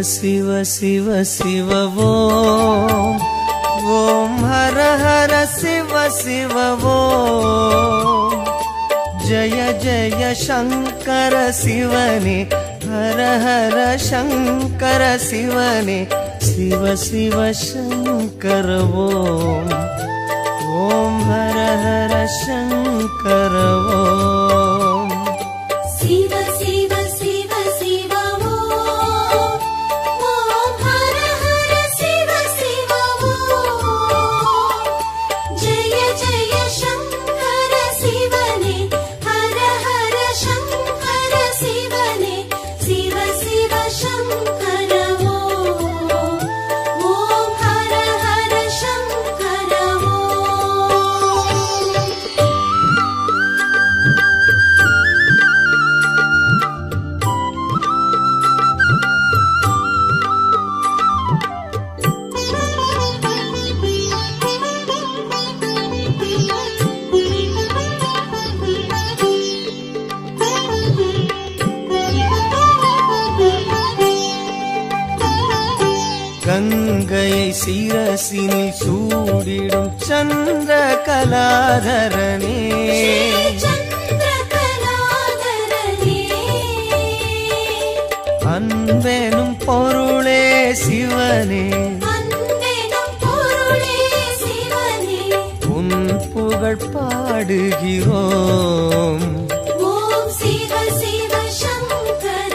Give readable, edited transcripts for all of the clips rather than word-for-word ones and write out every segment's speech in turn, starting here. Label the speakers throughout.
Speaker 1: शिव शिव शिव ओम ओम हर हर शिव शिव ओम जय जय शंकर शिवने हर हर शंकर शिवने शिव शिव शंकर ओम ओम हर हर शंकर ओम
Speaker 2: शिव शिव शिव शिव ओम ओम हर हर शिव शिव ओम जय जय शंकर शिवने हर हर शंकर शिवने शिव शिव शंकर ओम ओम हर हर शंकर ओम
Speaker 1: गंगै शिरसिनिल सूडिडुम चंद्र कलाधरने அன்பெனும் பொருளே சிவனே உன் புகழ் பாடுகிறோம்
Speaker 2: ஓம் சிவ சிவ சங்கர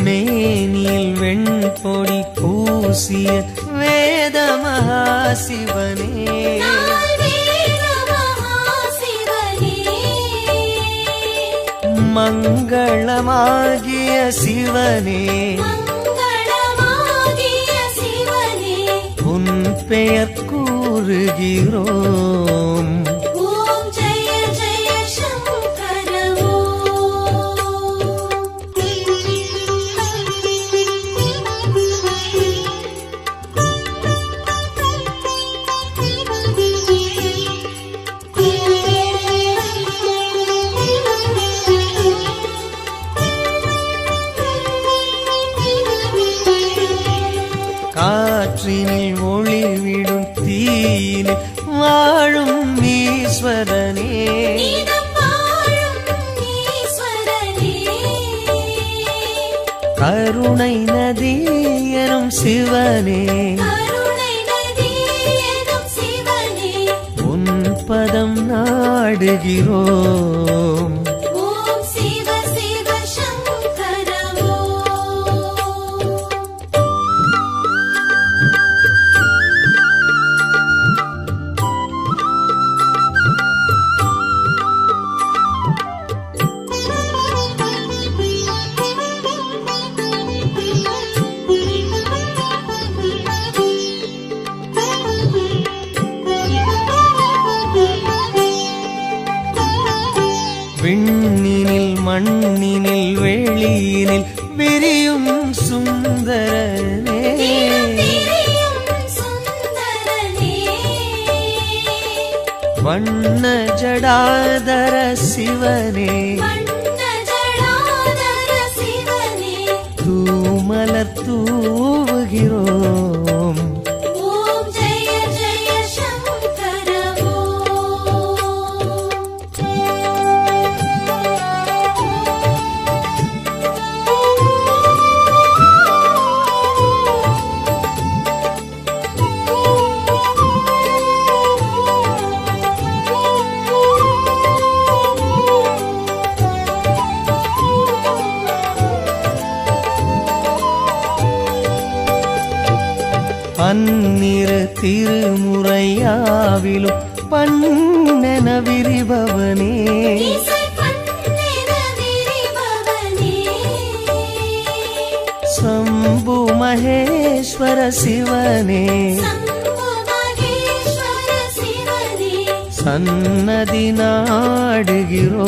Speaker 1: மேனில் வெண்பொடி பூசிய வேத மகாசிவனே மங்களமாகிய சிவனே உன் பெயர் கூறுகிறோம்
Speaker 2: ஓம் ஜெய ஜெய சங்கர
Speaker 1: காற்றினில் ஒளிவிடும் தீயினில் வாழும் ஈஸ்வரனே கருணை நதி எனும் சிவனே உன் பதம் நாடுகிறோம்
Speaker 2: ஓம் சிவ சிவ சங்கர
Speaker 1: விண்ணினில் மண்ணினில் வெளியினில் விரியும் சுந்தரனே வண்ண ஜடாதர சிவனே தூமலர் தூவுகிறோம்
Speaker 2: ஓம் ஜெய ஜெய சங்கர
Speaker 1: பன்னிரு திருமுறையாவிலும் பண்ணென விரிபவனே शंभु महेश्वर शिवने சன்னதி நாடுகிறோம்.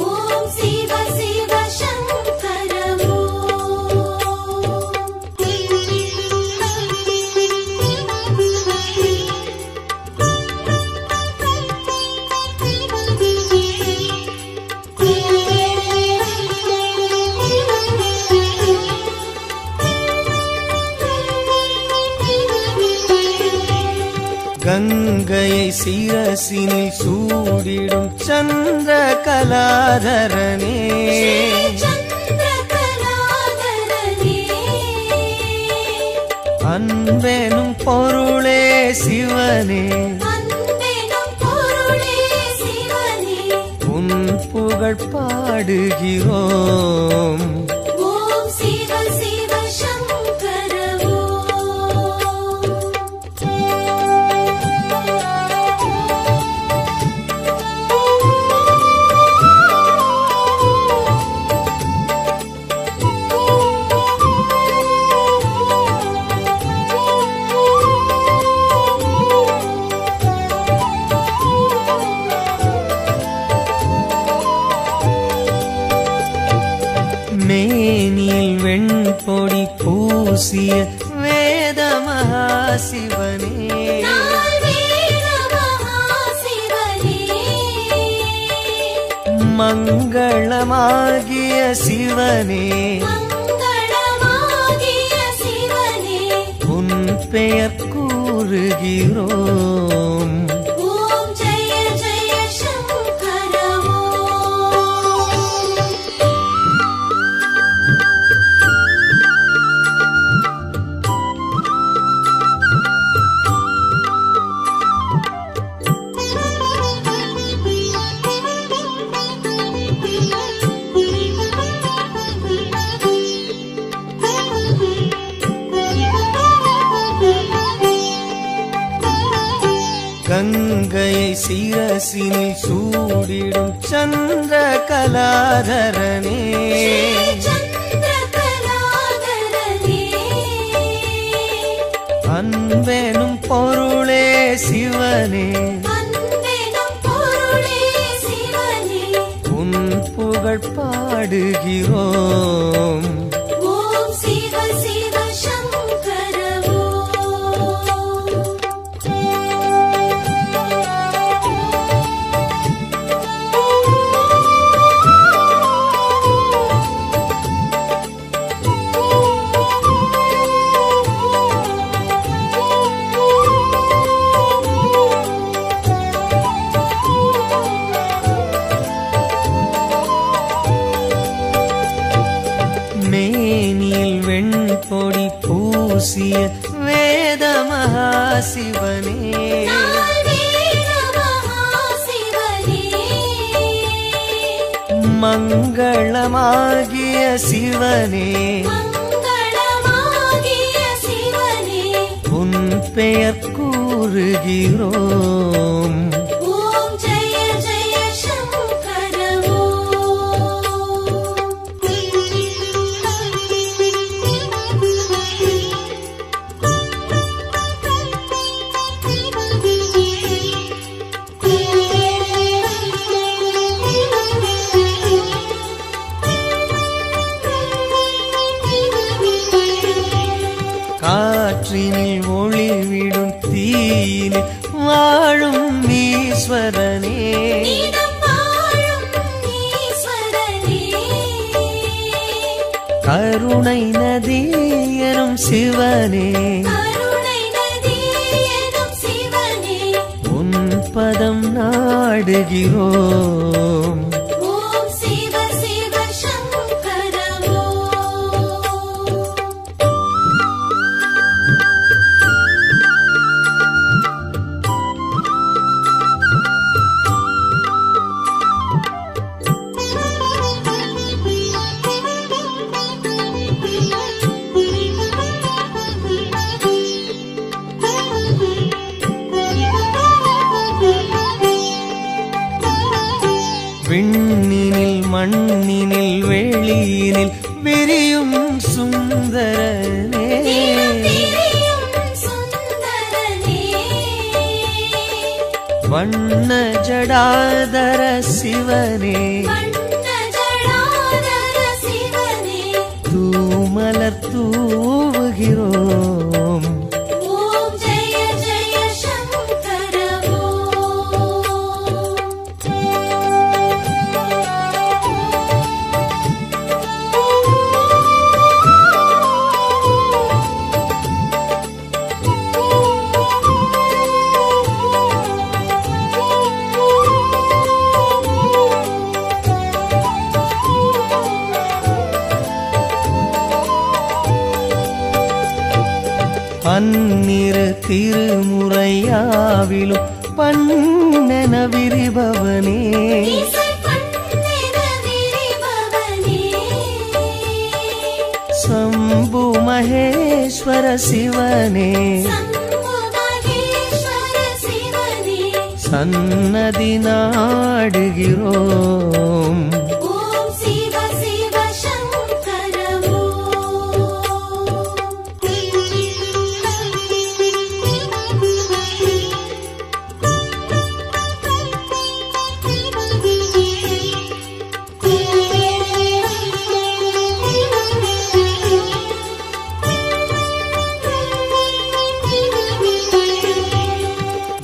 Speaker 2: ஓம் சிவ சிவ சங்கர
Speaker 1: கங்கையை சிரசினில் சூடிடும் சந்திர கலாதரனே, அன்பெனும் பொருளே சிவனே, உன் புகழ் பாடுகிறோம்.
Speaker 2: ஓம் சிவ சிவ சங்கர
Speaker 1: மேனியில் வெண்பொடி பூசிய வேத மகாசிவனே, மங்களமாகிய சிவனே, உன் பெயர் கூறுகிறோம்.
Speaker 2: ஓம் ஜெய ஜெய சங்கர
Speaker 1: கங்கையை சிரசினில் சூடிடும் சந்திர கலாதரனே, அன்பெனும் பொருளே சிவனே, உன் புகழ் பாடுகிறோம்.
Speaker 2: ஓம் சிவ சிவ சங்கர
Speaker 1: மேனியில் வெண்பொடி பூசிய வேத மகாசிவனே, மங்களமாகிய சிவனே, உன் பெயர் கூறுகிறோம்.
Speaker 2: ஓம் ஜெய ஜெய சங்கர
Speaker 1: காற்றினில் ஒளிவிடும் தீயினில் வாழும் ஈஸ்வரனே, கருணை நதி எனும் சிவனே, உன் பதம் நாடுகிறோம்.
Speaker 2: ஓம் சிவ சிவ சங்கர
Speaker 1: வண்ண ஜடாதர சிவனே
Speaker 2: வண்ண ஜடாதர சிவனே
Speaker 1: தூமலர் தூவுகிறோம்.
Speaker 2: ஓம் ஜெய ஜெய சங்கர
Speaker 1: பன்னிரு திருமுறையாவிலும் பண்ணென விரிபவனே
Speaker 2: இசை பண்ணென விரிபவனே
Speaker 1: சம்பு மகேஸ்வர சிவனே
Speaker 2: சம்பு மகேஸ்வர சிவனே
Speaker 1: சன்னதி நாடுகிறோம்.
Speaker 2: ஓம் சிவ சிவ சங்கர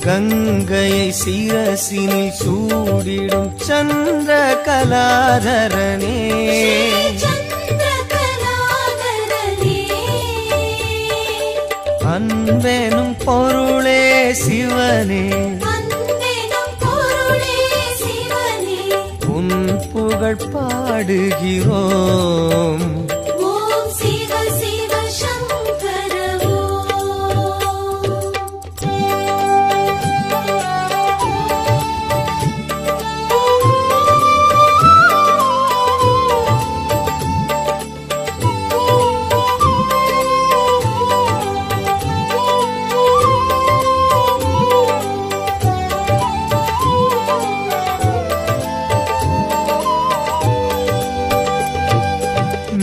Speaker 1: கங்கையை சிரசினில் சூடிடும் சந்திர கலாதரனே
Speaker 2: சந்திரகலாதரனே
Speaker 1: அன்பெனும் பொருளே சிவனே
Speaker 2: அன்பெனும் பொருளே சிவனே
Speaker 1: உன் புகழ் பாடுகிறோம்.
Speaker 2: ஓம் சிவ சிவ சங்கர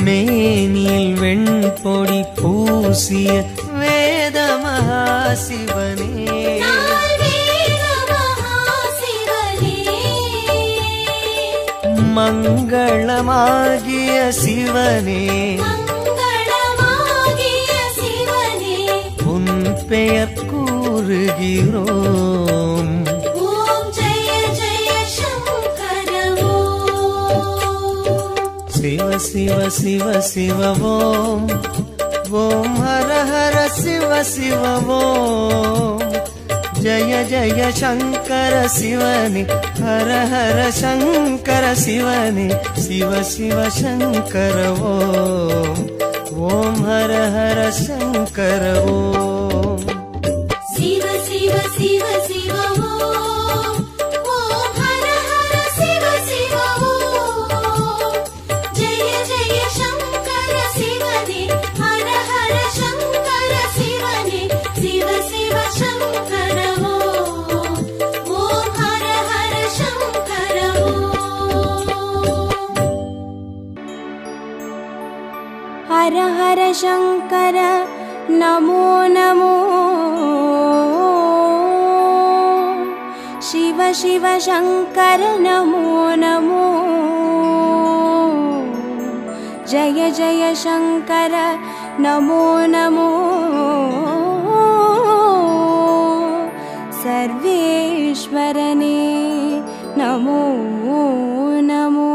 Speaker 1: மேனில் வெண்பொடி பூசிய வேத மகாசிவனே
Speaker 2: நால்வேத மகாசிவனே
Speaker 1: மங்களமாகிய சிவனே
Speaker 2: மங்களமாகிய சிவனே
Speaker 1: உன் பெயர் கூறுகிறோம்.
Speaker 2: ஓம் ஜெய ஜெய சங்கர
Speaker 1: சிவ சிவ சிவ சிவ ஓம் ஓம் ஹர ஹர சிவ சிவ ஓம் ஜய ஜய சங்கர சிவனே ஹர ஹர சங்கர சிவனே சிவ சிவ சங்கர ஓம் ஓம் ஹர ஹர சங்கர ஓம்
Speaker 2: சிவ சிவ சிவ சிவ ஓம் ஓம் ஹர ஹர சிவ சிவ ஓம் ஜெய ஜெய சங்கர சிவனே ஹர ஹர சங்கர சிவனே சிவ சிவ சங்கர ஓம் ஓம் ஹர ஹர சங்கர
Speaker 3: हर हर शंकर नमो नमो शिव शिव शंकर नमो नमो जय जय शंकर नमो नमो सर्वेश्वरने नमो नमो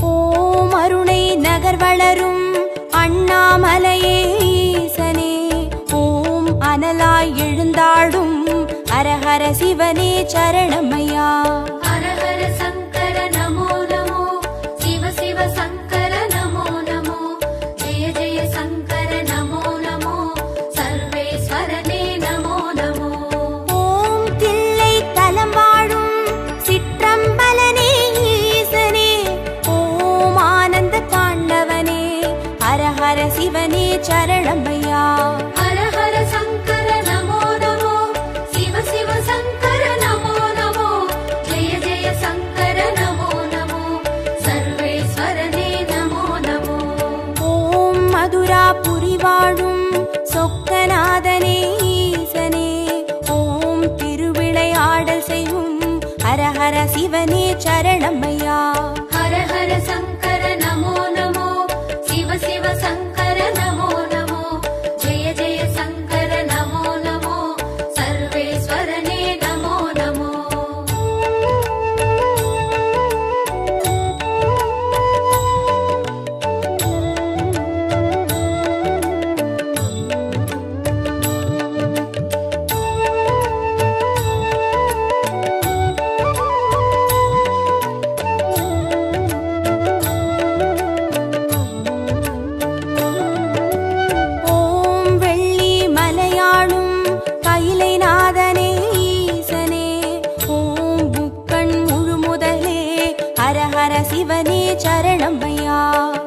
Speaker 3: ஓம் அருணை நகர் வளரும் அண்ணாமலையே ஈசனே ஓம் அனலாய் எழுந்தாடும் அரஹர சிவனே சரணமையா
Speaker 2: ஹர ஹர சங்கர நமோ நமோ சிவ சிவ சங்கர நமோ நமோ ஜெய ஜெய சங்கர நமோ நமோ சர்வேஸ்வரனே நமோ நமோ
Speaker 3: ஓம் தில்லை தலம் வாழும் சிற்றம்பலனே ஈசனே ஓம் ஆனந்த தாண்டவனே ஹர சிவனே சரணமையா
Speaker 2: ஹர ஹர சங்கர நமோ நமோ சிவ சிவ சங்கர நமோ நமோ ஜெய ஜெய சங்கர நமோ நமோ சர்வேஸ்வரனே நமோ நமோ
Speaker 3: ஓம் மதுராபுரி வாழும் சொக்கநாதனே ஈசனே ஹர சிவனே சரணமையா.
Speaker 2: ஹர ஹர சங்கர நமோ நமோ, சிவ சிவ சங்கர நமோ நமோ, ஜெய ஜெய சங்கர நமோ நமோ, சர்வேஸ்வரனே நமோ நமோ.
Speaker 3: சிவனே சரணமையா.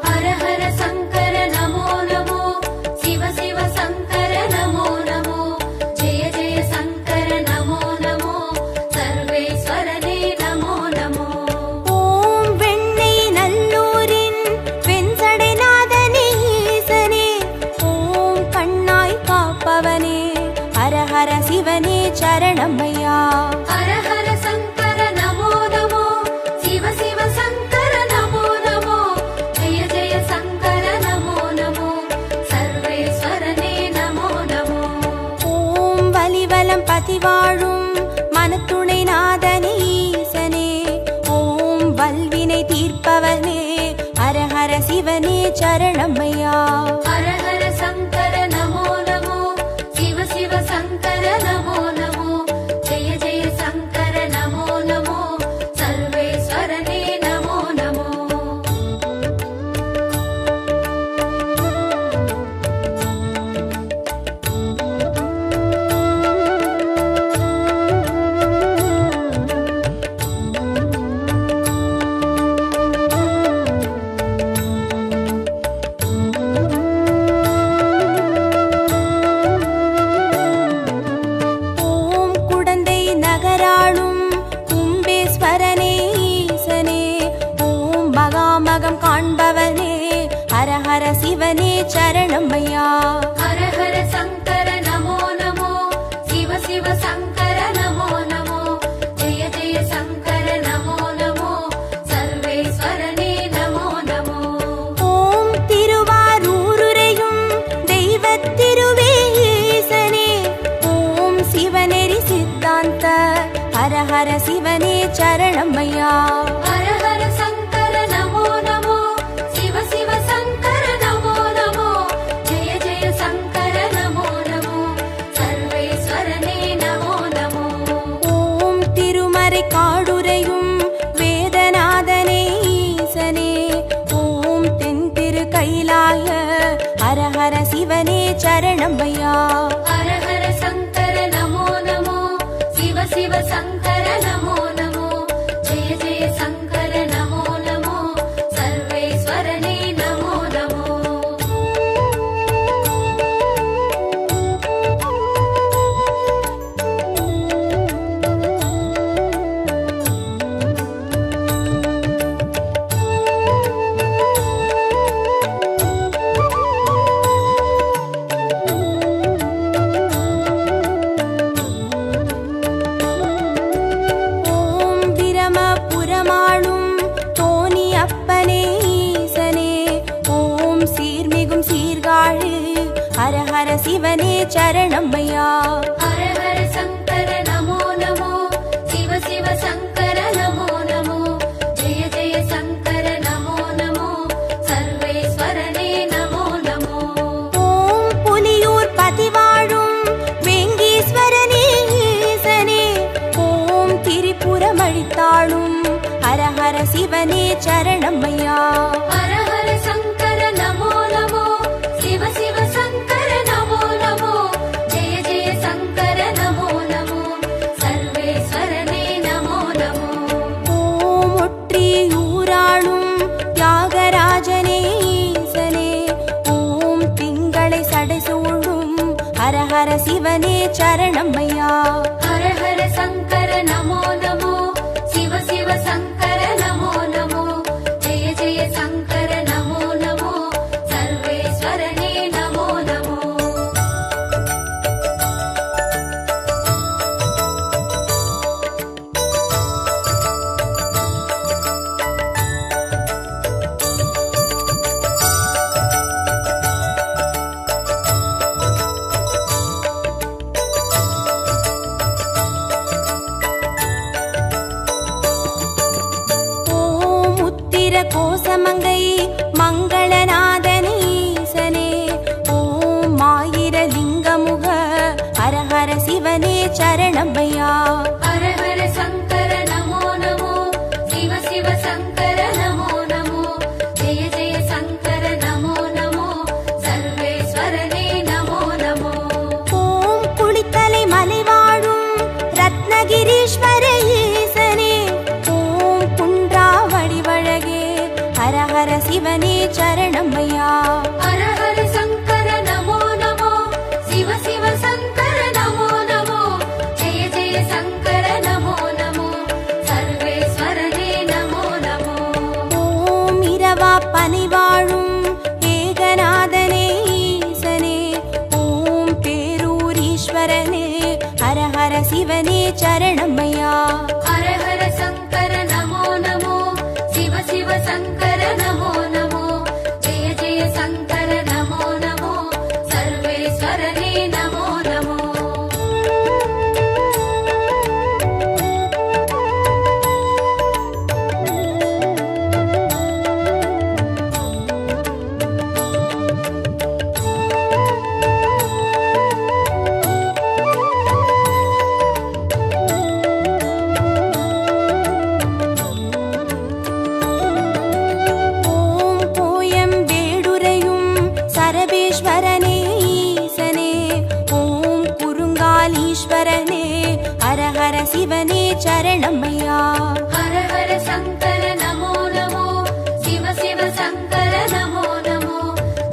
Speaker 2: ஹர ஹர சங்கர நமோ நமோ, சிவ சிவ சங்கர நமோ நமோ, ஜெய ஜெய சங்கர நமோ நமோ, சர்வேஸ்வரனே நமோ நமோ.
Speaker 3: ஓம் வெண்ணை நல்லூரின் வெண்சடைநாதனே ஈசனே, ஓம் கண்ணாய் காப்பவனே, ஹர ஹர சிவனே சரணமையா.
Speaker 2: ஹர ஹர சங்கர நமோ நமோ, சிவ சிவ சங்கர நமோ நமோ, ஜெய ஜெய சங்கர நமோ நமோ, சர்வேஸ்வரனே நமோ நமோ.
Speaker 3: ஓம் வலிவலம் பதிவாழும் மனத்துணை நாதனே ஈசனே, ஓம் வல்வினை தீர்ப்பவனே, ஹர ஹர சிவனே சரணமையா.
Speaker 2: ஹர ஹர சங்கர நமோ நமோ, சிவ சிவ சங்கர நமோ நமோ, ஜெய ஜெய சங்கர நமோ நமோ, சர்வேஸ்வரனே நமோ நமோ.
Speaker 3: ஓம் குடந்தை நகராளும் கும்பேஸ்வரனே ஈசனே, ஓம் மகாமகம் காண்பவனே, ஹர ஹர சிவனே சரணமையா.
Speaker 2: ஹர ஹர சங்கர நமோ நமோ, சிவ சிவ சங்கர நமோ நமோ, ஜெய ஜெய சங்கர நமோ நமோ, சர்வேஸ்வரனே நமோ நமோ.
Speaker 3: ஓம் திருவாரூருரையும் தெய்வத் திருவே ஈசனே, ஓம் சிவநெறி சித்தாந்த, ஹர ஹர சிவனே சரணமையா.
Speaker 2: ஹர ஹர சங்கர நமோ நமோ, சிவ சிவ சங்கர நமோ நமோ, ஜெய ஜெய சங்கர நமோ நமோ, சர்வேஸ்வரனே நமோ நமோ.
Speaker 3: ஓம் திருமறை காடுரையும் வேதநாதனே ஈசனே, ஓம் தென் திரு கைலாய, ஹர ஹர சிவனே சரணமையா.
Speaker 2: ஹர ஹர சங்கர நமோ நமோ, சிவ சிவ சங்கர நமோ நமோ, ஜெய ஜெய சங்கர நமோ நமோ, சர்வேஸ்வரனே நமோ நமோ.
Speaker 3: ஓம் பிரமபுரமாளும் தோணி அப்பனே ஈசனே, ஓம் சீர்மிகும் சீர்காழி, ஹர ஹர சிவனே சரணமையா.
Speaker 2: ஹர ஹர சங்கர நமோ நமோ, சிவ சிவ சங்கர நமோ நமோ, ஜெய ஜெய சங்கர நமோ நமோ, சர்வேஸ்வரனே நமோ நமோ.
Speaker 3: ஓம் புலியூர் பதிவாழும் வேங்கீஸ்வரனே ஈசனே, ஓம் திரிபுரமழித்தாளும், ஹர ஹர சிவனே சரணமையா.
Speaker 2: ஹர ஹர சங்கர நமோ நமோ, சிவ சிவ சங்கர நமோ நமோ, ஜெய ஜெய சங்கர நமோ நமோ, சர்வேஸ்வரனே நமோ நமோ.
Speaker 3: ஓம் ஒற்றியூராளும் தியாகராஜனே ஈசனே, ஓம் திங்களை சடைசூழும், ஹர ஹர சிவனே சரணமையா.
Speaker 2: ஹர ஹர சங்கர நமோ நமோ, சிவ சிவ சங்கர நமோ நமோ, ஜெய ஜெய சங்கர நமோ நமோ, சர்வேஸ்வரனே நமோ நமோ.
Speaker 3: சரணமையா.
Speaker 2: ஹர ஹர சங்கர நமோ நமோ, சிவ சிவ சங்கர நமோ நமோ, ஜெய ஜெய சங்கர நமோ நமோ, சர்வேஸ்வரனே நமோ நமோ.
Speaker 3: ஓம் குளித்தலை மலை வாழும் ரத்னகிரீஸ்வர ஈசனே, ஓம் குன்றா வடிவழகே, ஹர ஹர சிவனே சரணமையா.
Speaker 2: ஹர ஹர சங்கர நமோ நமோ, சிவ சிவ சங்கர நமோ நமோ, ஜெய ஜெய சங்கர நமோ நமோ, சர்வேஸ்வரனே நமோ நமோ.
Speaker 3: ஓம் இரவா பனி வாழும் ஏகநாதனே ஈசனே, ஓம் பேரூரீஸ்வரனே, ஹர ஹர சிவனே சரணமையா.
Speaker 2: ஹர ஹர சங்கர நமோ நமோ, சிவ சிவ சங்கர நமோ நமோ, ஜெய ஜெய சங்கர நமோ நமோ, சர்வேஸ்வரனே நமோ நமோ.
Speaker 3: ஓம் கோயம் வேடுரையும் சரபேஸ்வரனே ஈசனே, ஓம் குறுங்காலீஸ்வரனே, ஹர ஹர சிவனே சரணமையா.
Speaker 2: ஹர ஹர சங்கர நமோ நமோ, சிவ சிவ சங்கர நமோ நமோ,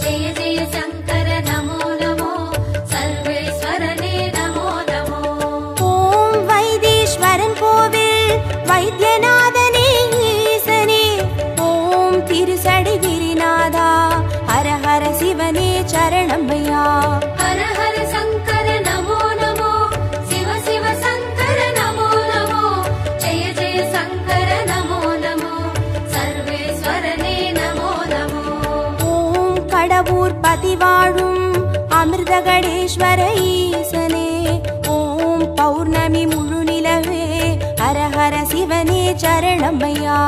Speaker 2: ஜெய ஜெய சங்கர நமோ நமோ, சர்வேஸ்வரனே நமோ நமோ.
Speaker 3: ஓம் வைத்தீஸ்வரன் கோவில் வைத்தியநாதனே ஈசனே, ஓம் திருசடை கிரிநாதா, ஹர ஹர சிவனே சரணமையா.
Speaker 2: ஹர ஹர சங்கர நமோ நமோ, சிவ சிவ சங்கர நமோ நமோ, ஜெய ஜெய சங்கர நமோ நமோ, சர்வேஸ்வரனே நமோ நமோ.
Speaker 3: ஓம் கடவுர் பதிவாழும் அமிர்தகடேஸ்வர ஈசனே, ஓம் பௌர்ணமி முழு நிலவே, ஹர ஹர சிவனே சரணமையா.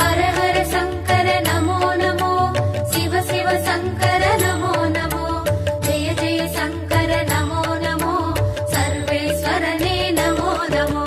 Speaker 2: ஹர ஹர சங்கர நமோ நமோ, சிவ சிவ சங்கர நமோ நமோ, ஜெய ஜெய சங்கர நமோ நமோ, சர்வேஸ்வரனே நமோ நமோ.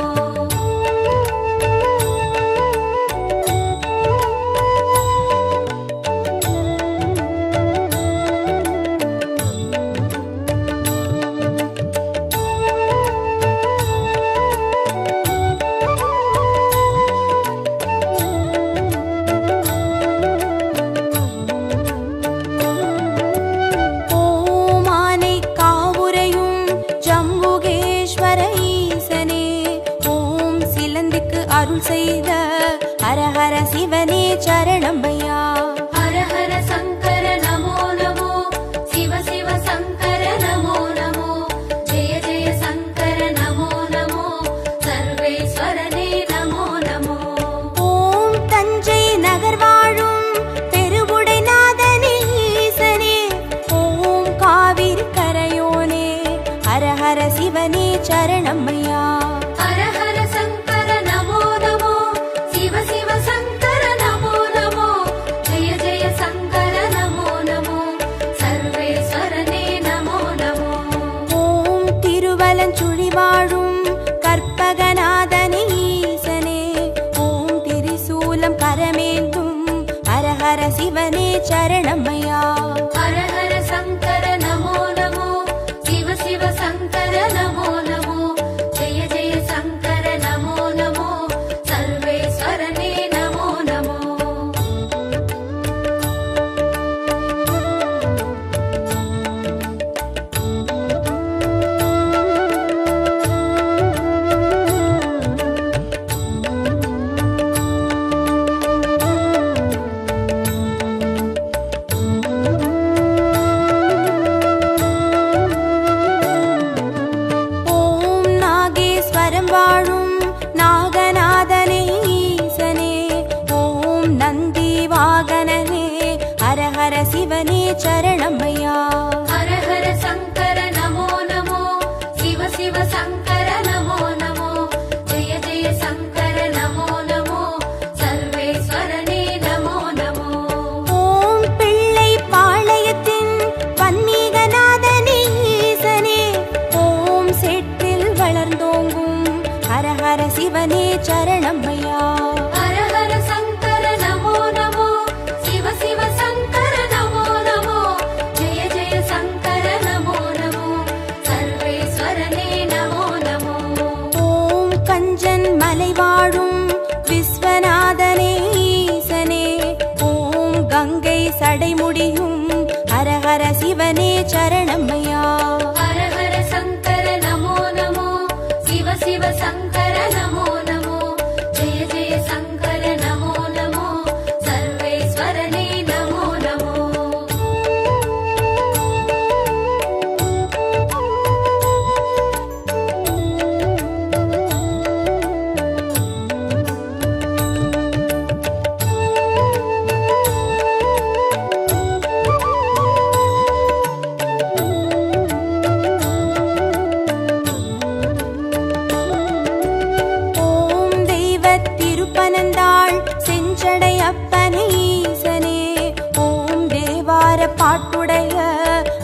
Speaker 3: ஓம் ஆனை காவுரையும் ஜம்புகேஸ்வர ஈசனே, ஓம் சிலந்திக்கு அருள் செய்த ஹர ஹர சிவனே சரணமையா.
Speaker 2: ஹர ஹர சங்கர நமோ நமோ, சிவ சிவ சங்கர நமோ நமோ, ஜெய ஜெய சங்கர நமோ நமோ, சர்வேஸ்வரனே நமோ நமோ.
Speaker 3: ஓம் தஞ்சை நகர் வாழும் பெருவுடைநாதனே ஈசனே, ஓம் காவிரி கரையோனே, ஹர ஹர சிவனே சரணமையா.
Speaker 2: ஹர ஹர சங்கர நமோ நமோ, சிவ சிவ சங்கர நமோ நமோ, ஜெய ஜெய சங்கர நமோ நமோ, சர்வேஸ்வரனே நமோ நமோ.
Speaker 3: ஓம் திருவலஞ்சுழி வாழும் கற்பகநாதனே ஈசனே, ஓம் திரிசூலம் கரமேந்தும் ஹர ஹர சிவனே சரணமையா.
Speaker 2: ஹர ஹர சங்கர நமோ நமோ, சிவ சிவ சங்கர நமோ நமோ, ஜெய ஜெய சங்கர நமோ நமோ, சர்வேஸ்வரனே நமோ நமோ.
Speaker 3: சரணமையா.
Speaker 2: ஹர ஹர சங்கர நமோ நமோ, சிவ சிவ சங்கர நமோ நமோ, ஜெய ஜெய சங்கர நமோ நமோ, சர்வேஸ்வரனே நமோ நமோ.
Speaker 3: பாட்டுடைய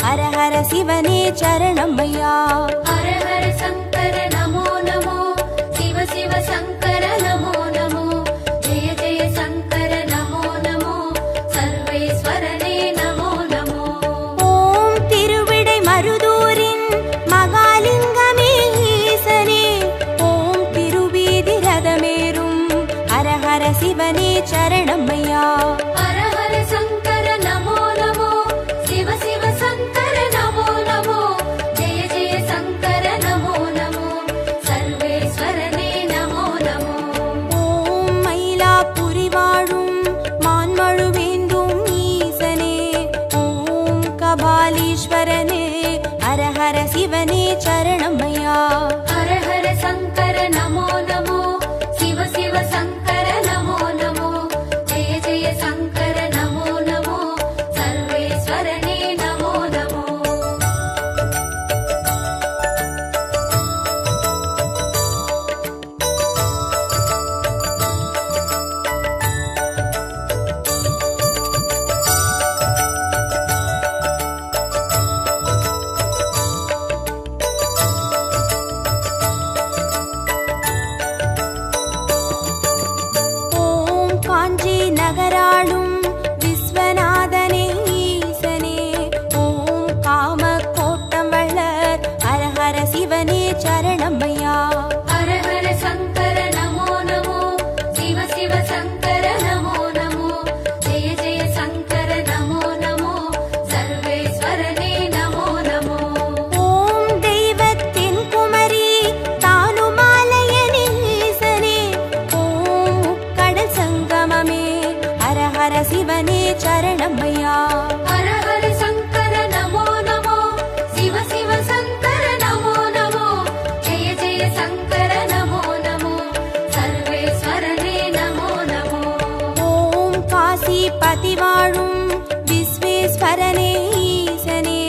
Speaker 3: ஹர ஹர சிவனே சரணமையா.
Speaker 2: ஹர ஹர சங்கர நமோ நமோ, சிவ சிவ சங்கர நமோ நமோ, ஜெய ஜெய சங்கர நமோ நமோ, சர்வேஸ்வரனே நமோ நமோ.
Speaker 3: ஓம் திருவிடை மருதூரின் மகாலிங்கமே ஈசனே, ஓம் திருவீதி ரதமேறும் ஹர ஹர சிவனே சரணமையா.
Speaker 2: ஹர ஹர சங்கர நமோ நமோ, சிவ சிவ சங்கர நமோ நமோ, ஜெய ஜெய சங்கர நமோ நமோ, சர்வேஸ்வரனே நமோ நமோ.
Speaker 3: ஓம் மயிலாப்புரி வாழும் மான்மழுவேந்தும் ஈசனே, ஓம் கபாலீஸ்வரனே ஹர ஹர சிவனே சரணமையா.
Speaker 2: ஹர ஹர சங்கர நமோ நமோ, சிவ சிவ சங்கர நமோ நமோ, ஜெய ஜெய சங்கர நமோ நமோ, சர்வேஸ்வரனே நமோ நமோ.
Speaker 3: ஓம் காஞ்சி நகராளும் விஸ்வநாதனே ஈசனே, ஓம் காம கோட்டம் வளர் ஹர ஹர சிவனே சரணமையா.
Speaker 2: ஹர ஹர சங்கர நமோ நமோ, சிவ சிவ சங்கர நமோ நமோ, ஜெய ஜெய சங்கர நமோ நமோ, சர்வேஸ்வரனே நமோ நமோ.
Speaker 3: ஓம் தெய்வத்தின் குமரி தானுமாலயனே ஈசனே, ஓம் முக்கடல் சங்கமமே ஹர ஹர சிவனே சரணமையா.
Speaker 2: ஹர ஹர சங்கர நமோ நமோ, சிவ சிவ சங்கர நமோ நமோ, ஜெய ஜெய சங்கர நமோ நமோ, சர்வேஸ்வரனே நமோ நமோ.
Speaker 3: ஓம் காசிபதி வாழும் விஸ்வேஸ்வரனே ஈசனே,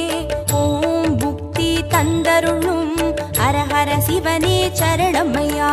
Speaker 3: ஓம் புக்தி தந்தருளும் ஹர ஹர சிவனே சரணமையா.